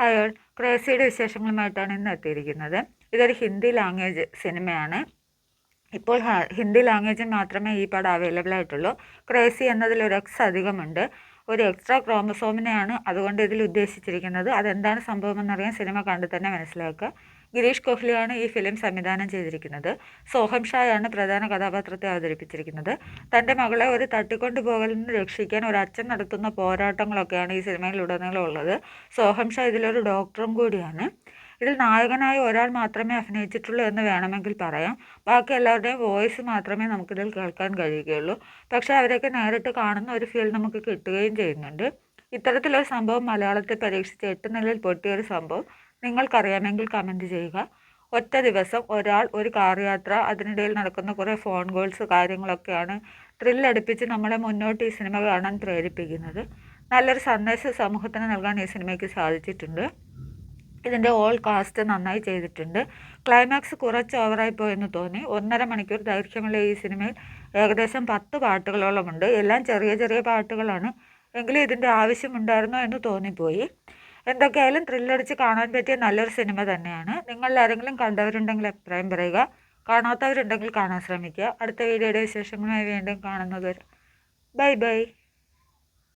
Hi all, ക്രേസിയുടെ വിശേഷങ്ങളുമായിട്ടാണ് ഇന്ന് എത്തിയിരിക്കുന്നത്. ഇതൊരു ഹിന്ദി ലാംഗ്വേജ് സിനിമയാണ്. ഇപ്പോൾ ഹിന്ദി ലാംഗ്വേജിൽ മാത്രമേ ഈ പടം അവൈലബിൾ ആയിട്ടുള്ളൂ. ക്രേസി എന്നതിൽ ഒരു എക്സ് അധികമുണ്ട്. ഒരു എക്സ്ട്രാ ക്രോമസോമിനെയാണ് അതുകൊണ്ട് ഇതിൽ ഉദ്ദേശിച്ചിരിക്കുന്നത്. അതെന്താണ് സംഭവമെന്നറിയാൻ സിനിമ കണ്ടു തന്നെ മനസ്സിലാക്കുക. ഗിരീഷ് കോഹ്ലിയാണ് ഈ ഫിലിം സംവിധാനം ചെയ്തിരിക്കുന്നത്. സോഹം ഷായാണ് പ്രധാന കഥാപാത്രത്തെ അവതരിപ്പിച്ചിരിക്കുന്നത്. തൻ്റെ മകളെ ഒരു തട്ടിക്കൊണ്ടുപോകലിൽ നിന്ന് രക്ഷിക്കാൻ ഒരു അച്ഛൻ നടത്തുന്ന പോരാട്ടങ്ങളൊക്കെയാണ് ഈ സിനിമയിലുടനീളം ഉള്ളത്. സോഹം ഷാ ഇതിലൊരു ഡോക്ടറും കൂടിയാണ്. ഇതിൽ നായകനായി ഒരാൾ മാത്രമേ അഭിനയിച്ചിട്ടുള്ളൂ എന്ന് വേണമെങ്കിൽ പറയാം. ബാക്കി എല്ലാവരുടെയും വോയിസ് മാത്രമേ നമുക്കിതിൽ കേൾക്കാൻ കഴിയുകയുള്ളൂ. പക്ഷേ അവരെയൊക്കെ നേരിട്ട് കാണുന്ന ഒരു ഫീൽ നമുക്ക് കിട്ടുകയും ചെയ്യുന്നുണ്ട്. ഇത്തരത്തിലൊരു സംഭവം മലയാളത്തിൽ പരീക്ഷിച്ച് 8 നിലയിൽ പൊട്ടിയൊരു സംഭവം നിങ്ങൾക്കറിയാമെങ്കിൽ കമൻറ്റ് ചെയ്യുക. ഒറ്റ ദിവസം ഒരാൾ, ഒരു കാർ യാത്ര, അതിനിടയിൽ നടക്കുന്ന കുറേ ഫോൺ കോൾസ് കാര്യങ്ങളൊക്കെയാണ് ത്രില്ലടിപ്പിച്ച് നമ്മളെ മുന്നോട്ട് ഈ സിനിമ കാണാൻ പ്രേരിപ്പിക്കുന്നത്. നല്ലൊരു സന്ദേശം സമൂഹത്തിന് നൽകാൻ ഈ സിനിമയ്ക്ക് സാധിച്ചിട്ടുണ്ട്. ഇതിൻ്റെ ഓൾ കാസ്റ്റ് നന്നായി ചെയ്തിട്ടുണ്ട്. ക്ലൈമാക്സ് കുറച്ച് ഓവറായി പോയെന്ന് തോന്നി. 1.5 മണിക്കൂർ ദൈർഘ്യമുള്ള ഈ സിനിമയിൽ ഏകദേശം 10 പാട്ടുകളോളമുണ്ട്. എല്ലാം ചെറിയ ചെറിയ പാട്ടുകളാണ്. എങ്കിലും ഇതിൻ്റെ ആവശ്യമുണ്ടായിരുന്നോ എന്ന് തോന്നിപ്പോയി. എന്തൊക്കെയായാലും ത്രില്ലടിച്ച് കാണാൻ പറ്റിയ നല്ലൊരു സിനിമ തന്നെയാണ്. നിങ്ങളിൽ ആരെങ്കിലും കണ്ടവരുണ്ടെങ്കിൽ അഭിപ്രായം പറയുക. കാണാത്തവരുണ്ടെങ്കിൽ കാണാൻ ശ്രമിക്കുക. അടുത്ത വീഡിയോയുടെ വിശേഷങ്ങളുമായി വീണ്ടും കാണുന്നത്. Bye bye.